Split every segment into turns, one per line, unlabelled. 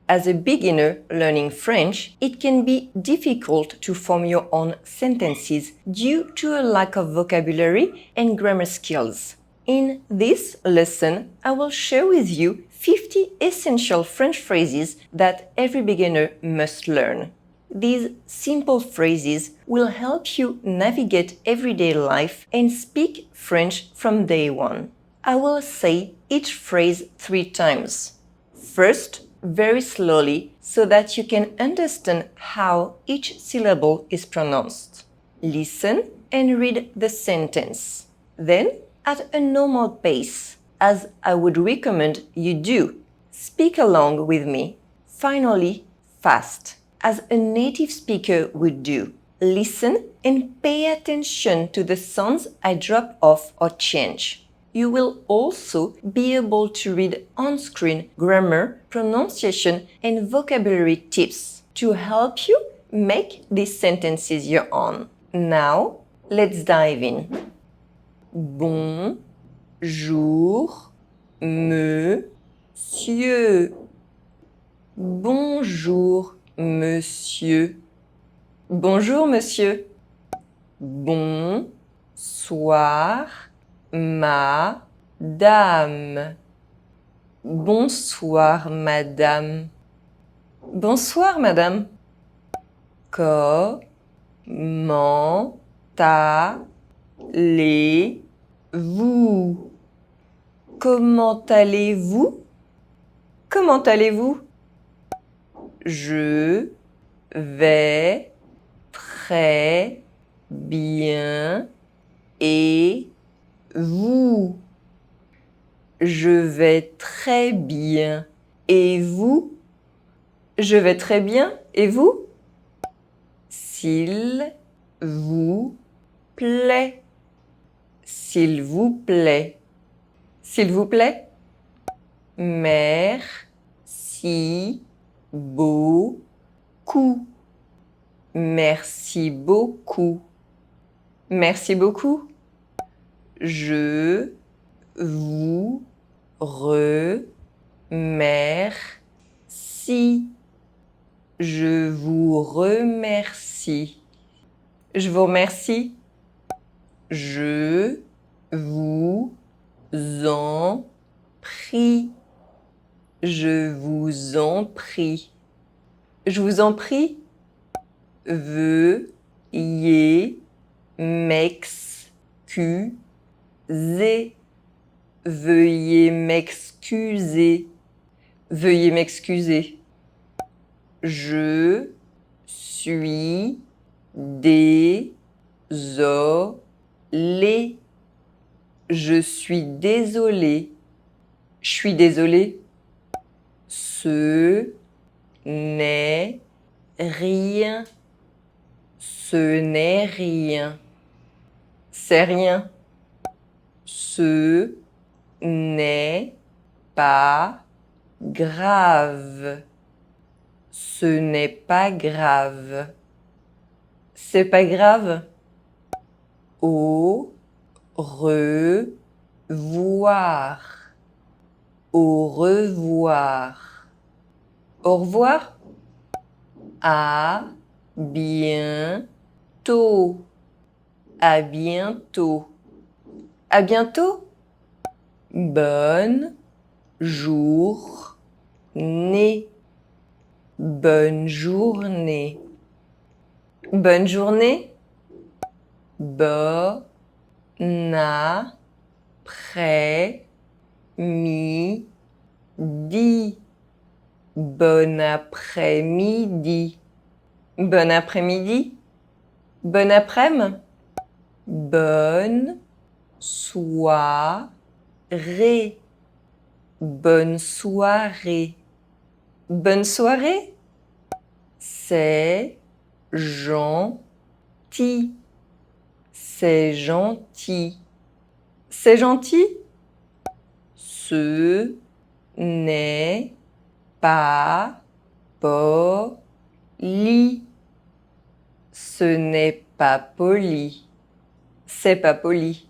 As a beginner learning French, it can be difficult to form your own sentences due to a lack of vocabulary and grammar skills. In this lesson, I will share with you 50 essential French phrases that every beginner must learn. These simple phrases will help you navigate everyday life and speak French from day one. I will say each phrase 3 times. First, very slowly so that you can understand how each syllable is pronounced. Listen and read the sentence. Then, at a normal pace, as I would recommend you do. Speak along with me. Finally, fast, as a native speaker would do. Listen and pay attention to the sounds I drop off or change. You will also be able to read on-screen grammar, pronunciation, and vocabulary tips to help you make these sentences your own. Now, let's dive in. Bonjour, monsieur. Bonjour, monsieur. Bonjour, monsieur. Bonsoir, madame. Bonsoir, madame. Bonsoir, madame. Comment allez-vous? Comment allez-vous? Comment allez-vous? Je vais très bien. Et vous? Je vais très bien. Et vous? Je vais très bien. Et vous? S'il vous plaît. S'il vous plaît. S'il vous plaît. Merci beaucoup. Merci beaucoup. Merci beaucoup. Je vous remercie. Je vous remercie. Je vous remercie. Je vous en prie. Je vous en prie. Je vous en prie. Veuillez m'excuser. Veuillez m'excuser. Veuillez m'excuser. Je suis désolé. Je suis désolé. Je suis désolé. Ce n'est rien. Ce n'est rien. C'est rien. Ce n'est pas grave. Ce n'est pas grave. C'est pas grave. Au revoir. Au revoir. Au revoir. À bientôt. À bientôt. À bientôt. Bonne journée. Bonne journée. Bonne journée. Bon après-midi. Bon après-midi. Bon après-midi. Bon après-midi. Bonne soirée. Bonne soirée. Bonne soirée. C'est gentil. C'est gentil. C'est gentil. Ce n'est pas poli. Ce n'est pas poli. C'est pas poli.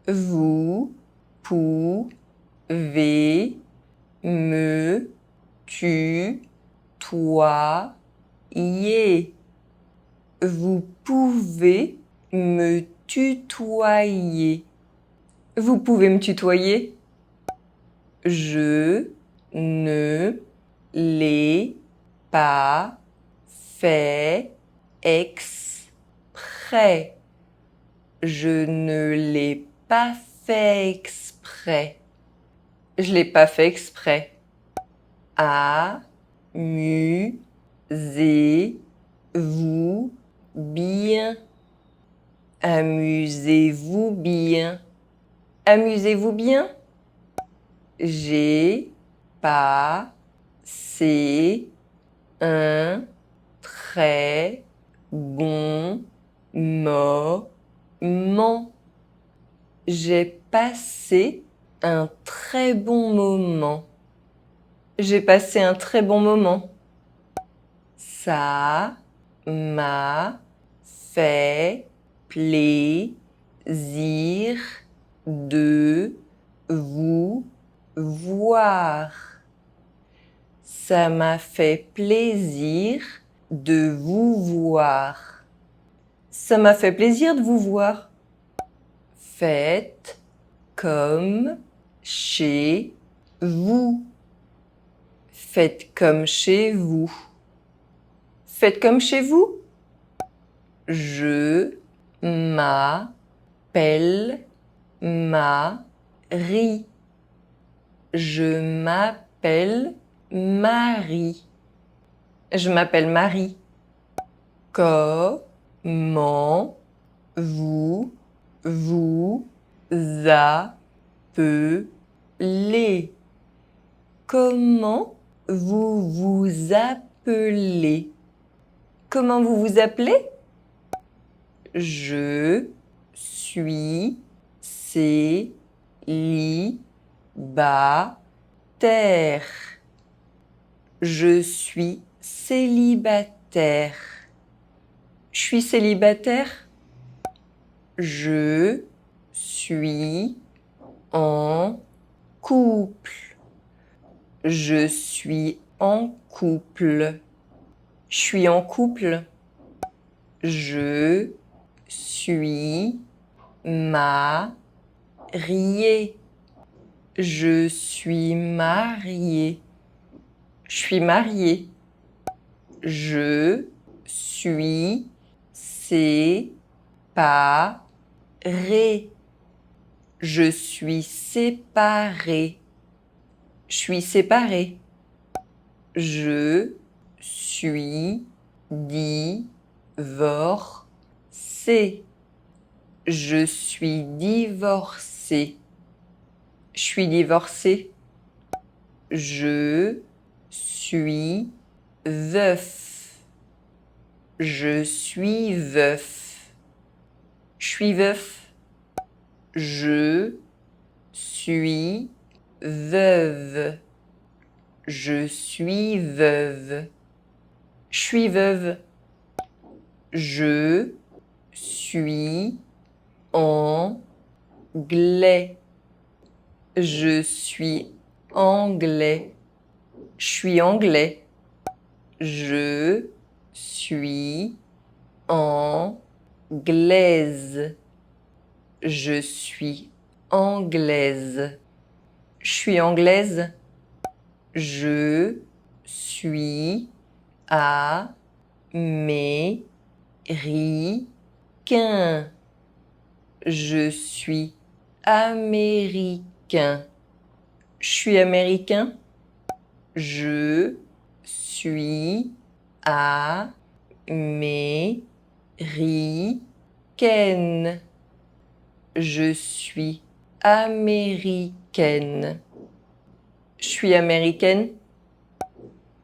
Vous pouvez me tu, toi, y. Vous pouvez me tutoyer. Vous pouvez me tutoyer? Je ne l'ai pas fait exprès. Je ne l'ai pas fait exprès. Je l'ai pas fait exprès. Amusez-vous bien. Amusez-vous bien. Amusez-vous bien? J'ai passé un très bon moment. J'ai passé un très bon moment. J'ai passé un très bon moment. Ça m'a fait plaisir de vous voir. Ça m'a fait plaisir de vous voir. Ça m'a fait plaisir de vous voir. Faites comme chez vous. Faites comme chez vous. Faites comme chez vous. Je m'appelle Marie. Je m'appelle Marie. Je m'appelle Marie. Comment vous vous appelez? Comment vous vous appelez? Comment vous vous appelez? Je suis célibataire. Je suis célibataire. Je suis célibataire. Je suis en couple. Je suis en couple. Je suis en couple. Je suis marié. Je suis marié. Je suis marié. Je suis séparé. Je suis séparé. Je suis séparé. Je suis divorcé. Je suis divorcé. Je suis divorcé. Je suis veuf. Je suis veuf. Je suis veuf. Je suis veuve. Je suis veuve. Je suis veuve. Je suis anglais. Je suis anglais. Je suis anglais. Je suis anglaise. Je suis anglaise. Je suis anglaise. Je suis américain. Je suis américain. Je suis américain. Je suis américaine. Je suis américaine. Je suis américaine.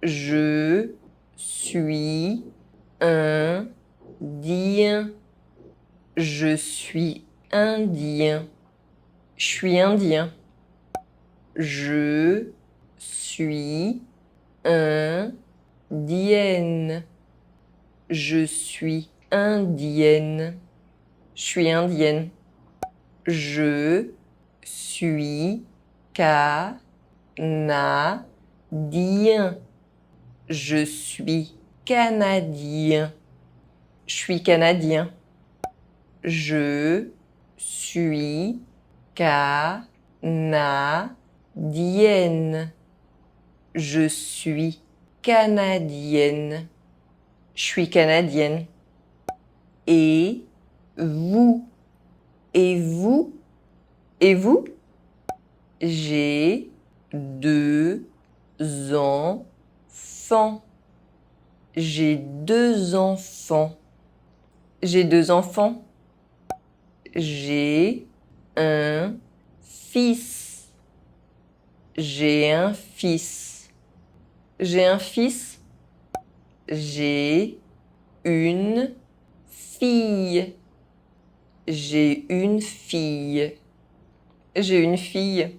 Je suis indien. Je suis indien. Je suis indien. Je suis indienne. Je suis indienne. Je suis indienne. Je suis canadienne. Je suis canadien. Je suis canadien. Je suis canadienne. Je suis canadienne. Je suis canadienne. Et vous? Et vous? Et vous? J'ai 2 enfants. J'ai 2 enfants. J'ai 2 enfants. J'ai un fils. J'ai un fils. J'ai un fils. J'ai une fille. J'ai une fille. J'ai une fille.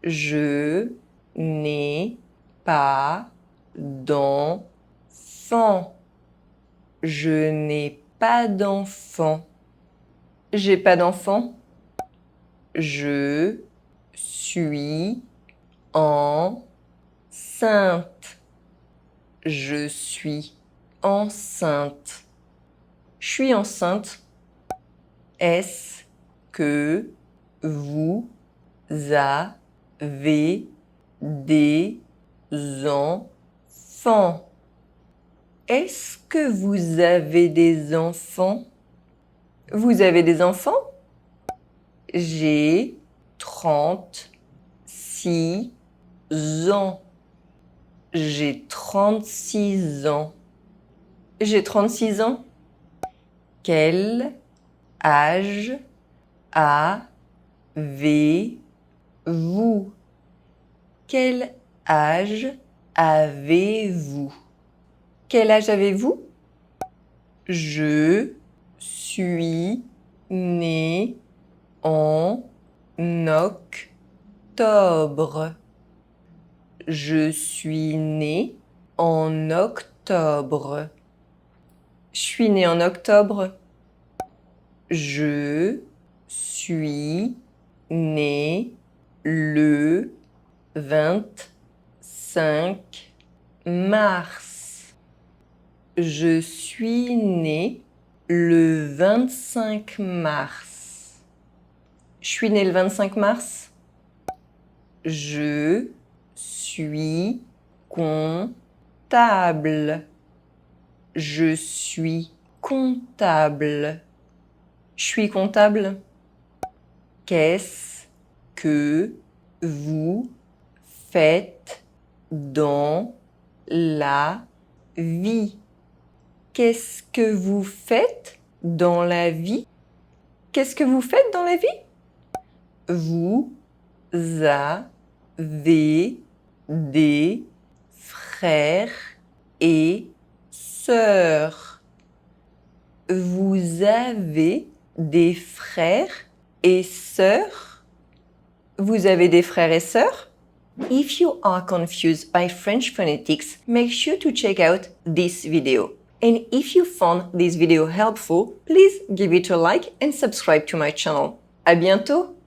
Je n'ai pas d'enfant. Je n'ai pas d'enfant. J'ai pas d'enfant. Je suis enceinte. Je suis enceinte. Je suis enceinte. Est-ce que vous avez des enfants? Est-ce que vous avez des enfants? Vous avez des enfants? J'ai 36 ans. J'ai 36 ans. J'ai 36 ans. Quel âge avez-vous? Quel âge avez-vous? Quel âge avez-vous? Je suis né en octobre. Je suis né en octobre. Je suis né en octobre. Je suis né le 25 mars. Je suis né le 25 mars. Je suis né le 25 mars. Je suis comptable. Je suis comptable. Je suis comptable. Qu'est-ce que vous faites dans la vie? Qu'est-ce que vous faites dans la vie? Qu'est-ce que vous faites dans la vie? Vous avez des frères et sœurs. Vous avez des frères et sœurs? Vous avez des frères et sœurs? If you are confused by French phonetics, make sure to check out this video. And if you found this video helpful, please give it a like and subscribe to my channel. À bientôt!